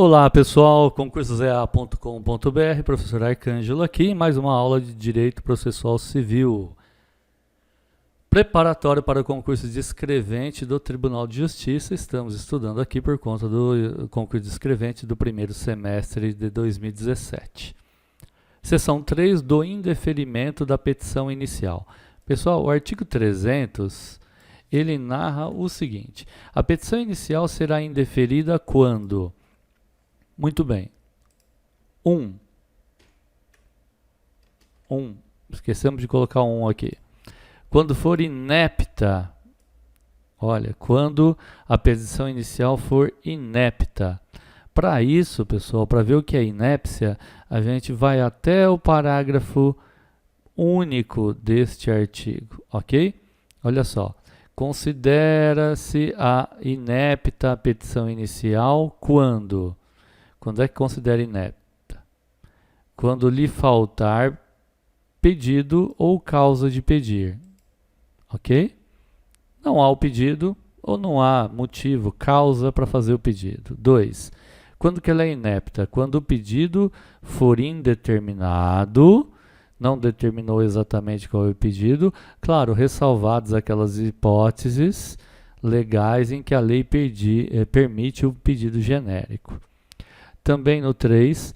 Olá pessoal, concursosea.com.br, professor Arcângelo aqui, mais uma aula de Direito Processual Civil. Preparatório para o concurso de escrevente do Tribunal de Justiça, estamos estudando aqui por conta do concurso de escrevente do primeiro semestre de 2017. Seção 3 do indeferimento da petição inicial. Pessoal, o artigo 300, ele narra o seguinte: a petição inicial será indeferida quando... Muito bem. 1. Esquecemos de colocar 1 aqui. Quando for inepta, olha, quando a petição inicial for inepta. Para isso, pessoal, para ver o que é inépcia, a gente vai até o parágrafo único deste artigo, ok? Olha só. Considera-se a inepta a petição inicial quando... Quando é que considera inepta? Quando lhe faltar pedido ou causa de pedir. Ok? Não há o pedido ou não há motivo, causa para fazer o pedido. 2. Quando que ela é inepta? Quando o pedido for indeterminado, não determinou exatamente qual é o pedido, claro, ressalvadas aquelas hipóteses legais em que a lei permite o pedido genérico. Também no 3,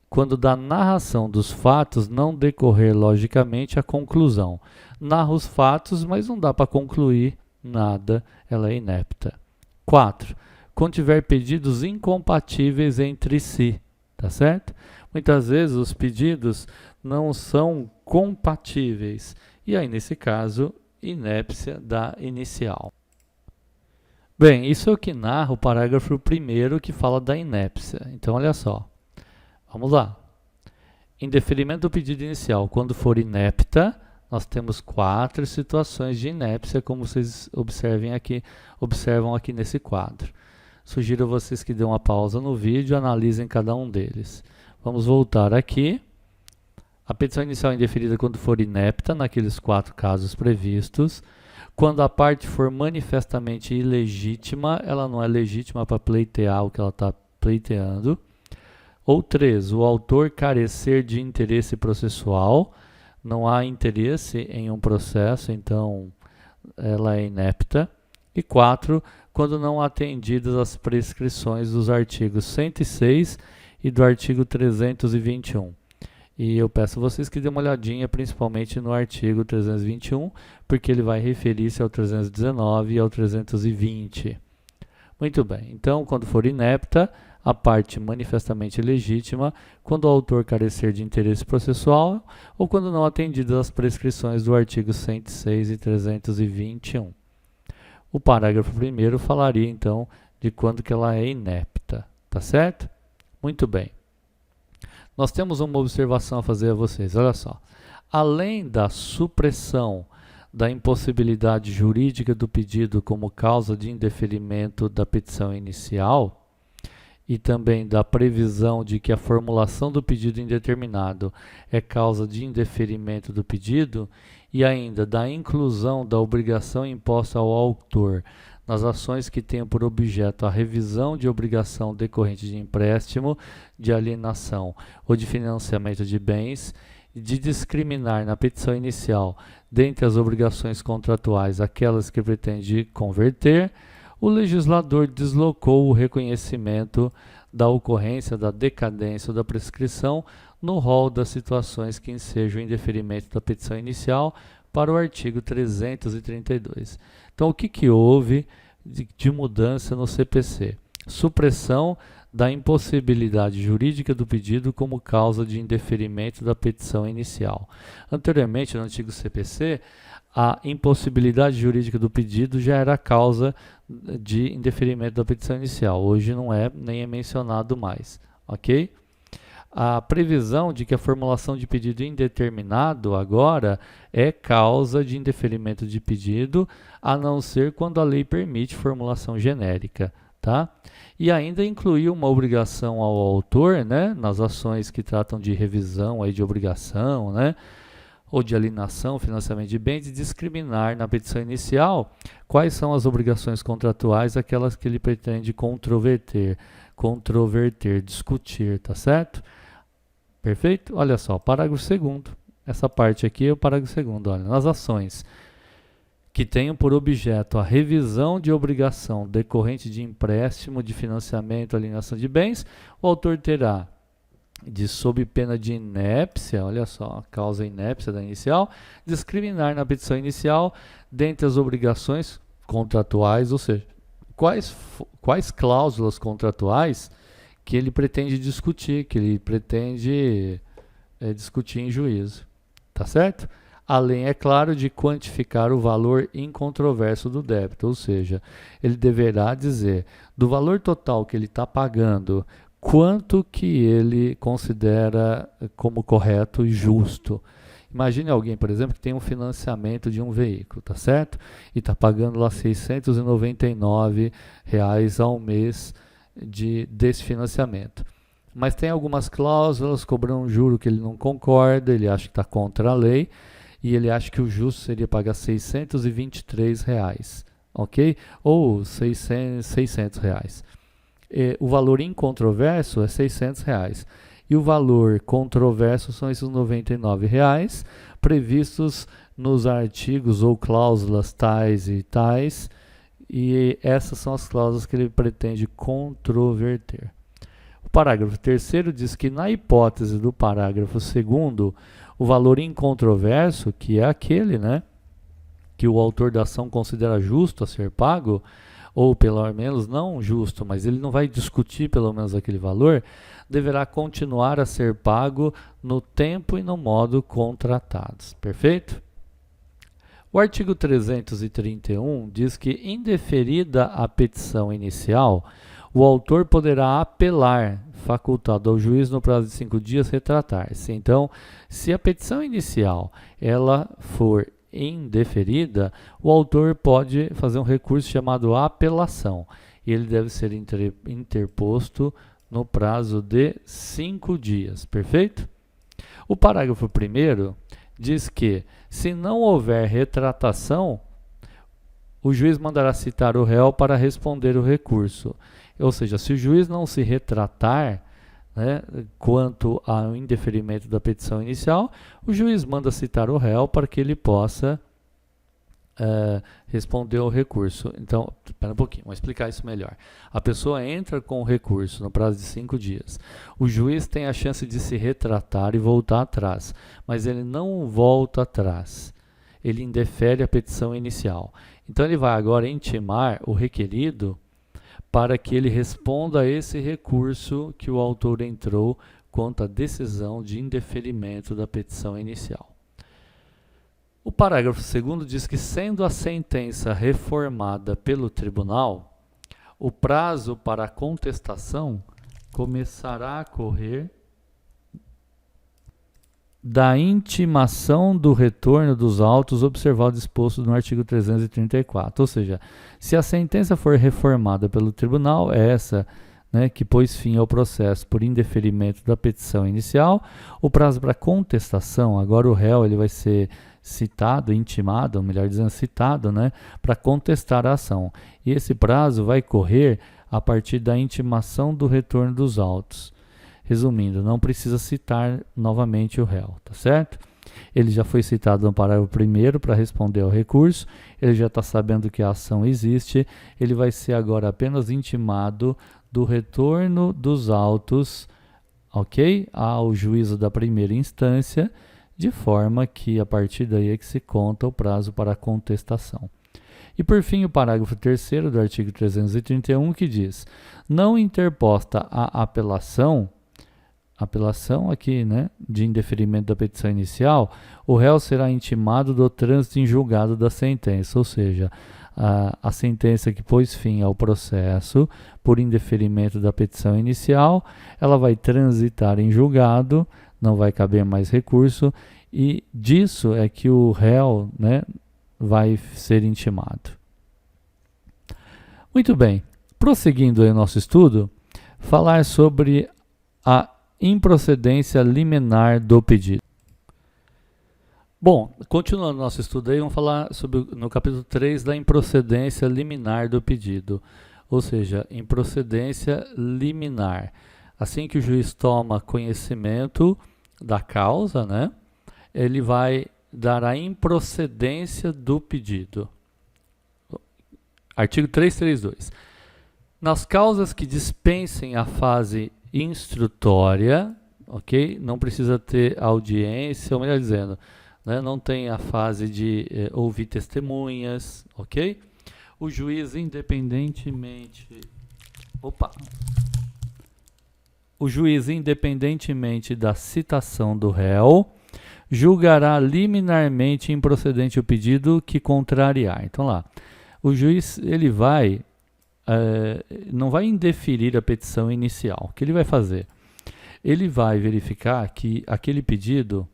quando da narração dos fatos não decorrer logicamente a conclusão. Narra os fatos, mas não dá para concluir nada, ela é inepta. 4, quando tiver pedidos incompatíveis entre si, tá certo? Muitas vezes os pedidos não são compatíveis, e aí nesse caso, inépcia da inicial. Bem, isso é o que narra o parágrafo 1º que fala da inépcia. Então, olha só. Vamos lá. Indeferimento do pedido inicial. Quando for inepta, nós temos 4 situações de inépcia, como vocês observam aqui nesse quadro. Sugiro a vocês que dêem uma pausa no vídeo e analisem cada um deles. Vamos voltar aqui. A petição inicial é indeferida quando for inepta, naqueles 4 casos previstos. Quando a parte for manifestamente ilegítima, ela não é legítima para pleitear o que ela está pleiteando. Ou 3, o autor carecer de interesse processual, não há interesse em um processo, então ela é inepta. E 4, quando não atendidas as prescrições dos artigos 106 e do artigo 321. E eu peço a vocês que dêem uma olhadinha principalmente no artigo 321, porque ele vai referir-se ao 319 e ao 320. Muito bem, então quando for inepta, a parte manifestamente legítima, quando o autor carecer de interesse processual ou quando não atendidas as prescrições do artigo 106 e 321. O parágrafo 1º falaria então de quando que ela é inepta, tá certo? Muito bem. Nós temos uma observação a fazer a vocês, olha só. Além da supressão da impossibilidade jurídica do pedido como causa de indeferimento da petição inicial e também da previsão de que a formulação do pedido indeterminado é causa de indeferimento do pedido e ainda da inclusão da obrigação imposta ao autor nas ações que tenham por objeto a revisão de obrigação decorrente de empréstimo, de alienação ou de financiamento de bens, de discriminar na petição inicial, dentre as obrigações contratuais, aquelas que pretende converter, o legislador deslocou o reconhecimento da ocorrência da decadência ou da prescrição no rol das situações que ensejam o indeferimento da petição inicial para o artigo 332. Então, o que houve de mudança no CPC? Supressão da impossibilidade jurídica do pedido como causa de indeferimento da petição inicial. Anteriormente, no antigo CPC, a impossibilidade jurídica do pedido já era causa de indeferimento da petição inicial. Hoje não é, nem é mencionado mais, ok? A previsão de que a formulação de pedido indeterminado agora é causa de indeferimento de pedido, a não ser quando a lei permite formulação genérica, tá? E ainda incluiu uma obrigação ao autor, né, nas ações que tratam de revisão aí de obrigação, né, ou de alienação, financiamento de bens, de discriminar na petição inicial quais são as obrigações contratuais, aquelas que ele pretende controverter, controverter, discutir, tá certo? Perfeito? Olha só, parágrafo 2º. Essa parte aqui é o parágrafo 2º. Olha, nas ações que tenham por objeto a revisão de obrigação decorrente de empréstimo, de financiamento, alienação de bens, o autor terá, sob pena de inépcia, olha só, a causa inépcia da inicial, discriminar na petição inicial, dentre as obrigações contratuais, ou seja, quais cláusulas contratuais que ele pretende discutir, que ele pretende discutir em juízo, tá certo? Além, é claro, de quantificar o valor incontroverso do débito, ou seja, ele deverá dizer do valor total que ele está pagando, quanto que ele considera como correto e justo. Imagine alguém, por exemplo, que tem um financiamento de um veículo, tá certo? E está pagando lá R$ 699 ao mês desse financiamento. Mas tem algumas cláusulas, cobrando um juro que ele não concorda, ele acha que está contra a lei, e ele acha que o justo seria pagar R$ 623, ok? Ou R$ 600. O valor incontroverso é R$ 600. E o valor controverso são esses R$ 99, previstos nos artigos ou cláusulas tais e tais, e essas são as cláusulas que ele pretende controverter. O parágrafo 3º diz que, na hipótese do parágrafo 2º, o valor incontroverso, que é aquele, né, que o autor da ação considera justo a ser pago, ou pelo menos não justo, mas ele não vai discutir pelo menos aquele valor, deverá continuar a ser pago no tempo e no modo contratados. Perfeito? O artigo 331 diz que, indeferida a petição inicial, o autor poderá apelar, facultado ao juiz no prazo de 5 dias retratar-se. Então, se a petição inicial ela for indeferida, o autor pode fazer um recurso chamado apelação, e ele deve ser interposto no prazo de 5 dias. Perfeito? O parágrafo 1º diz que, se não houver retratação, o juiz mandará citar o réu para responder o recurso. Ou seja, se o juiz não se retratar, né, quanto ao indeferimento da petição inicial, o juiz manda citar o réu para que ele possa responder ao recurso. Então, espera um pouquinho, vamos explicar isso melhor. A pessoa entra com o recurso no prazo de 5 dias. O juiz tem a chance de se retratar e voltar atrás, mas ele não volta atrás. Ele indefere a petição inicial. Então, ele vai agora intimar o requerido para que ele responda a esse recurso que o autor entrou quanto à decisão de indeferimento da petição inicial. O parágrafo 2º diz que, sendo a sentença reformada pelo tribunal, o prazo para a contestação começará a correr da intimação do retorno dos autos observado o disposto no artigo 334. Ou seja, se a sentença for reformada pelo tribunal, é essa, né, que pôs fim ao processo por indeferimento da petição inicial, o prazo para contestação, agora o réu ele vai ser citado, intimado, melhor dizendo, citado, né, para contestar a ação. E esse prazo vai correr a partir da intimação do retorno dos autos. Resumindo, não precisa citar novamente o réu, tá certo? Ele já foi citado no parágrafo 1º para responder ao recurso, ele já está sabendo que a ação existe, ele vai ser agora apenas intimado do retorno dos autos, ok? Ao juízo da primeira instância, de forma que a partir daí é que se conta o prazo para a contestação. E por fim, o parágrafo 3º do artigo 331, que diz: não interposta a apelação aqui, né, de indeferimento da petição inicial, o réu será intimado do trânsito em julgado da sentença, ou seja, a sentença que pôs fim ao processo por indeferimento da petição inicial, ela vai transitar em julgado, não vai caber mais recurso, e disso é que o réu, né, vai ser intimado. Muito bem, prosseguindo aí o nosso estudo, falar sobre a improcedência liminar do pedido. Bom, continuando nosso estudo aí, vamos falar sobre, no capítulo 3 da improcedência liminar do pedido. ou seja, em procedência liminar. Assim que o juiz toma conhecimento da causa, né, ele vai dar a improcedência do pedido. Artigo 332. Nas causas que dispensem a fase instrutória, ok? Não precisa ter audiência, ou melhor dizendo, né, não tem a fase de ouvir testemunhas, ok? O juiz, independentemente da citação do réu, julgará liminarmente improcedente o pedido que contrariar. Então lá, o juiz ele não vai indeferir a petição inicial. O que ele vai fazer? Ele vai verificar que aquele pedido,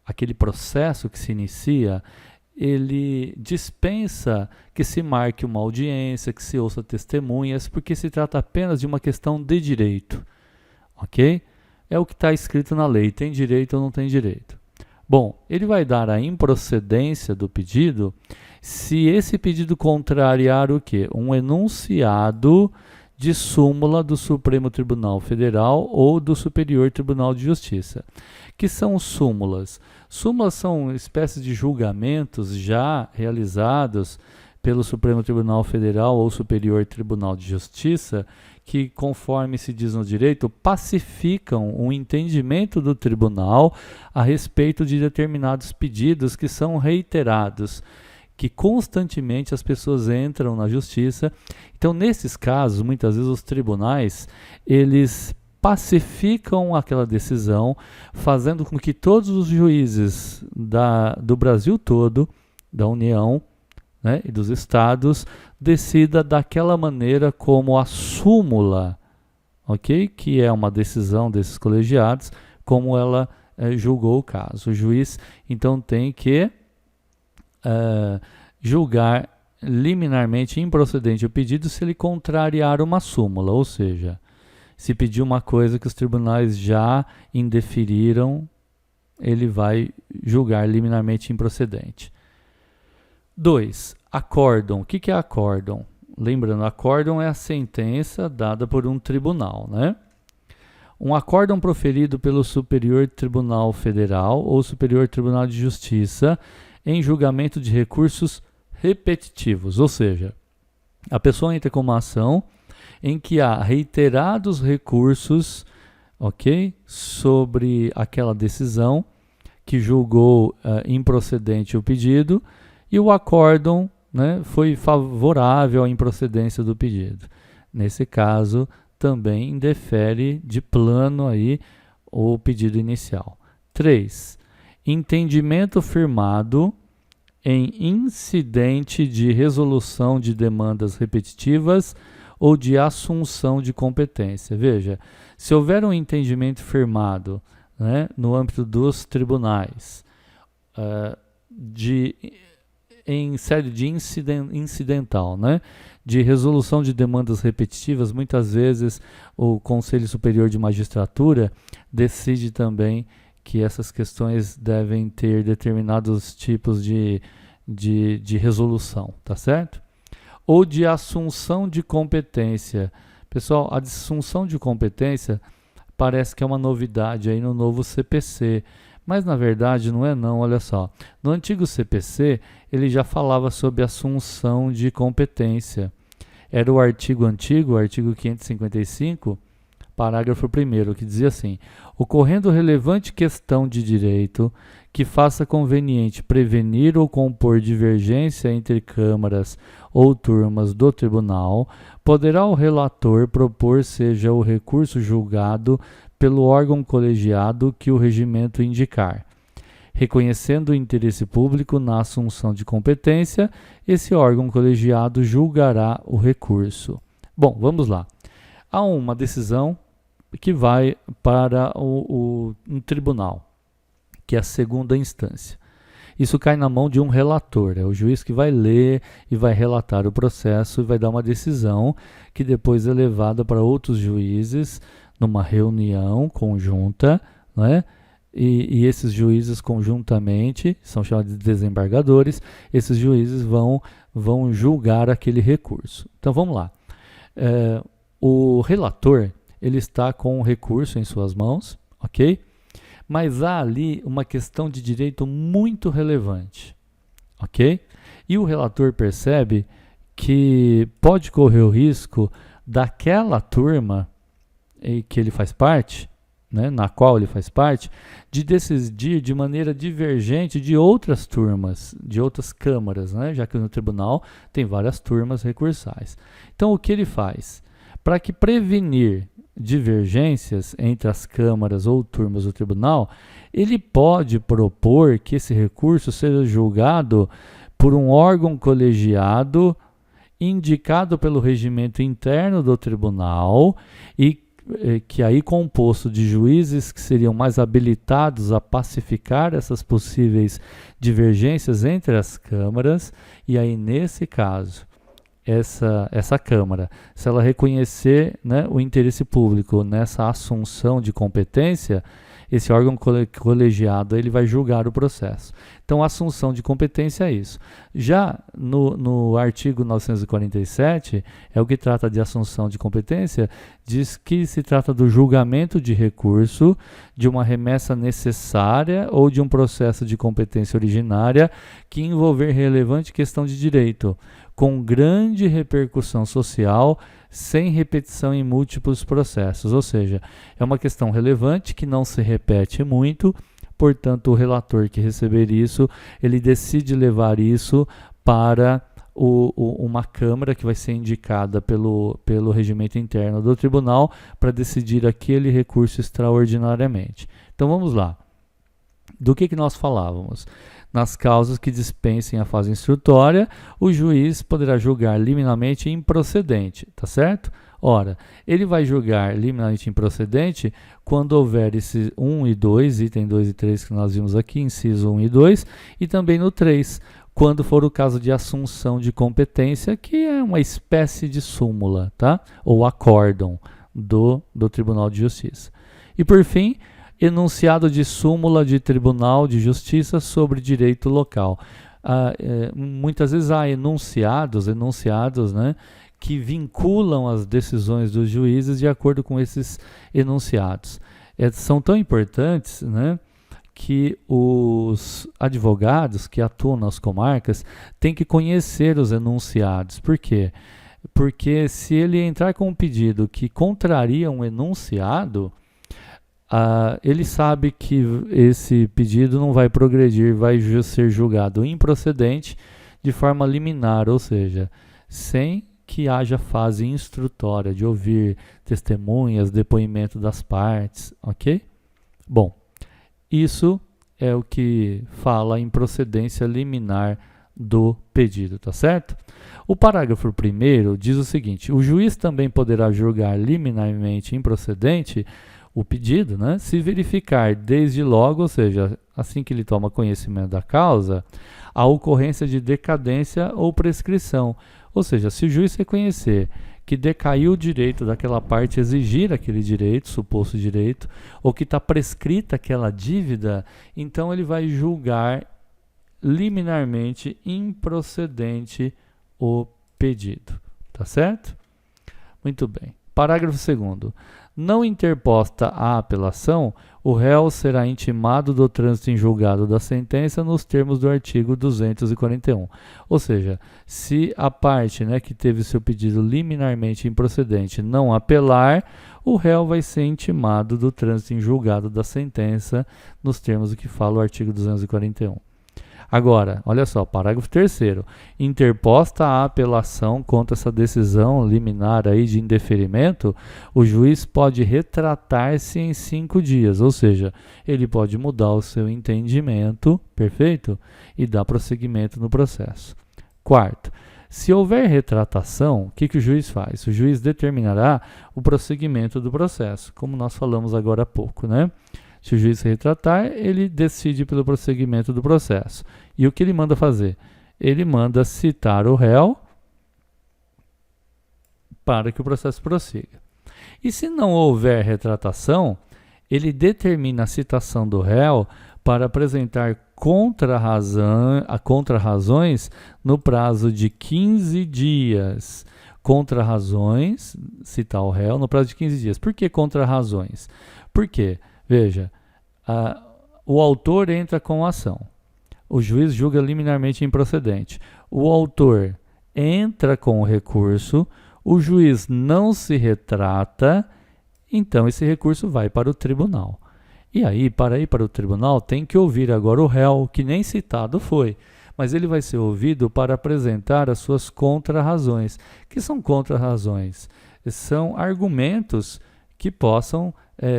aquele processo que se inicia, ele dispensa que se marque uma audiência, que se ouça testemunhas, porque se trata apenas de uma questão de direito, ok? É o que está escrito na lei, tem direito ou não tem direito. Bom, ele vai dar a improcedência do pedido se esse pedido contrariar o quê? Um enunciado de súmula do Supremo Tribunal Federal ou do Superior Tribunal de Justiça. Que são súmulas? Súmulas são espécies de julgamentos já realizados pelo Supremo Tribunal Federal ou Superior Tribunal de Justiça que, conforme se diz no direito, pacificam o entendimento do tribunal a respeito de determinados pedidos que são reiterados, que constantemente as pessoas entram na justiça. Então, nesses casos, muitas vezes os tribunais, eles pacificam aquela decisão, fazendo com que todos os juízes do Brasil todo, da União, né, e dos estados, decida daquela maneira como a súmula, ok? Que é uma decisão desses colegiados, como ela julgou o caso. O juiz, então, tem que julgar liminarmente improcedente o pedido se ele contrariar uma súmula, ou seja, se pedir uma coisa que os tribunais já indeferiram, ele vai julgar liminarmente improcedente. 2. Acórdão. O que é acórdão? Lembrando, acórdão é a sentença dada por um tribunal, né? Um acórdão proferido pelo Superior Tribunal Federal ou Superior Tribunal de Justiça em julgamento de recursos repetitivos, ou seja, a pessoa entra com uma ação em que há reiterados recursos, ok, sobre aquela decisão que julgou improcedente o pedido, e o acórdão, né, foi favorável à improcedência do pedido. Nesse caso, também indefere de plano aí o pedido inicial. 3. Entendimento firmado em incidente de resolução de demandas repetitivas ou de assunção de competência. Veja, se houver um entendimento firmado, né, no âmbito dos tribunais, em sede de incidental, né, de resolução de demandas repetitivas, muitas vezes o Conselho Superior de Magistratura decide também que essas questões devem ter determinados tipos de resolução, tá certo? Ou de assunção de competência. Pessoal, a assunção de competência parece que é uma novidade aí no novo CPC, mas na verdade não é não, olha só. No antigo CPC, ele já falava sobre assunção de competência. Era o artigo antigo, o artigo 555, parágrafo 1º, que dizia assim: ocorrendo relevante questão de direito que faça conveniente prevenir ou compor divergência entre câmaras ou turmas do tribunal, poderá o relator propor seja o recurso julgado pelo órgão colegiado que o regimento indicar. Reconhecendo o interesse público na assunção de competência, esse órgão colegiado julgará o recurso. Bom, vamos lá. Há uma decisão que vai para um tribunal, que é a segunda instância. Isso cai na mão de um relator, é o juiz que vai ler e vai relatar o processo e vai dar uma decisão que depois é levada para outros juízes numa reunião conjunta, né? E esses juízes conjuntamente, são chamados de desembargadores, esses juízes vão julgar aquele recurso. Então vamos lá. o relator ele está com o recurso em suas mãos, ok? Mas há ali uma questão de direito muito relevante, ok? E o relator percebe que pode correr o risco daquela turma que ele faz parte, né, na qual ele faz parte, de decidir de maneira divergente de outras turmas, de outras câmaras, né, já que no tribunal tem várias turmas recursais. Então, o que ele faz? Para que prevenir divergências entre as câmaras ou turmas do tribunal, ele pode propor que esse recurso seja julgado por um órgão colegiado indicado pelo regimento interno do tribunal e que aí composto de juízes que seriam mais habilitados a pacificar essas possíveis divergências entre as câmaras, e aí nesse caso essa Câmara, se ela reconhecer, né, o interesse público nessa assunção de competência, esse órgão colegiado ele vai julgar o processo. Então, a assunção de competência é isso. Já no artigo 947, é o que trata de assunção de competência, diz que se trata do julgamento de recurso, de uma remessa necessária ou de um processo de competência originária que envolver relevante questão de direito, com grande repercussão social, sem repetição em múltiplos processos. Ou seja, é uma questão relevante que não se repete muito, portanto, o relator que receber isso, ele decide levar isso para uma Câmara que vai ser indicada pelo regimento interno do tribunal para decidir aquele recurso extraordinariamente. Então, vamos lá. Do que nós falávamos? Nas causas que dispensem a fase instrutória, o juiz poderá julgar liminarmente improcedente, tá certo? Ora, ele vai julgar liminarmente improcedente quando houver esse 1 e 2, item 2 e 3 que nós vimos aqui, inciso 1 e 2, e também no 3, quando for o caso de assunção de competência, que é uma espécie de súmula, tá? Ou acórdão do Tribunal de Justiça. E por fim, enunciado de súmula de Tribunal de Justiça sobre direito local. Muitas vezes há enunciados, né, que vinculam as decisões dos juízes de acordo com esses enunciados. São tão importantes, né, que os advogados que atuam nas comarcas têm que conhecer os enunciados. Por quê? Porque se ele entrar com um pedido que contraria um enunciado, ele sabe que esse pedido não vai progredir, vai ser julgado improcedente de forma liminar, ou seja, sem que haja fase instrutória de ouvir testemunhas, depoimento das partes, ok? Bom, isso é o que fala a improcedência liminar do pedido, tá certo? O parágrafo 1º diz o seguinte: o juiz também poderá julgar liminarmente improcedente o pedido, né, se verificar desde logo, ou seja, assim que ele toma conhecimento da causa, a ocorrência de decadência ou prescrição. Ou seja, se o juiz reconhecer que decaiu o direito daquela parte exigir aquele direito, suposto direito, ou que está prescrita aquela dívida, então ele vai julgar liminarmente improcedente o pedido. Tá certo? Muito bem. Parágrafo 2º. Não interposta a apelação, o réu será intimado do trânsito em julgado da sentença nos termos do artigo 241. Ou seja, se a parte, né, que teve seu pedido liminarmente improcedente não apelar, o réu vai ser intimado do trânsito em julgado da sentença nos termos do que fala o artigo 241. Agora, olha só, parágrafo 3º. Interposta a apelação contra essa decisão liminar aí de indeferimento, o juiz pode retratar-se em 5 dias, ou seja, ele pode mudar o seu entendimento, perfeito? E dar prosseguimento no processo. 4º, se houver retratação, o que o juiz faz? O juiz determinará o prosseguimento do processo, como nós falamos agora há pouco, né? Se o juiz se retratar, ele decide pelo prosseguimento do processo. E o que ele manda fazer? Ele manda citar o réu para que o processo prossiga. E se não houver retratação, ele determina a citação do réu para apresentar contra-razões no prazo de 15 dias, Contra-razões, citar o réu no prazo de 15 dias. Por que contra-razões? Porque, veja, o autor entra com a ação. O juiz julga liminarmente improcedente. O autor entra com o recurso, o juiz não se retrata, então esse recurso vai para o tribunal. E aí, para ir para o tribunal, tem que ouvir agora o réu, que nem citado foi, mas ele vai ser ouvido para apresentar as suas contra-razões. Que são contra-razões? São argumentos que possam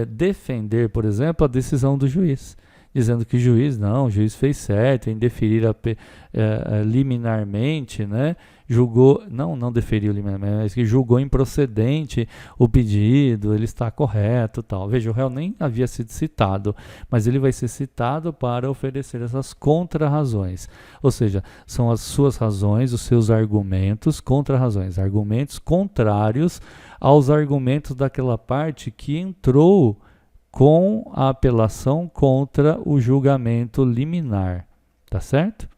defender, por exemplo, a decisão do juiz, dizendo que o juiz fez certo em deferir liminarmente, né? Julgou, não deferiu liminarmente, mas que julgou improcedente o pedido, ele está correto, tal. Veja, o réu nem havia sido citado, mas ele vai ser citado para oferecer essas contra-razões. Ou seja, são as suas razões, os seus argumentos, contra-razões, argumentos contrários aos argumentos daquela parte que entrou com a apelação contra o julgamento liminar, tá certo?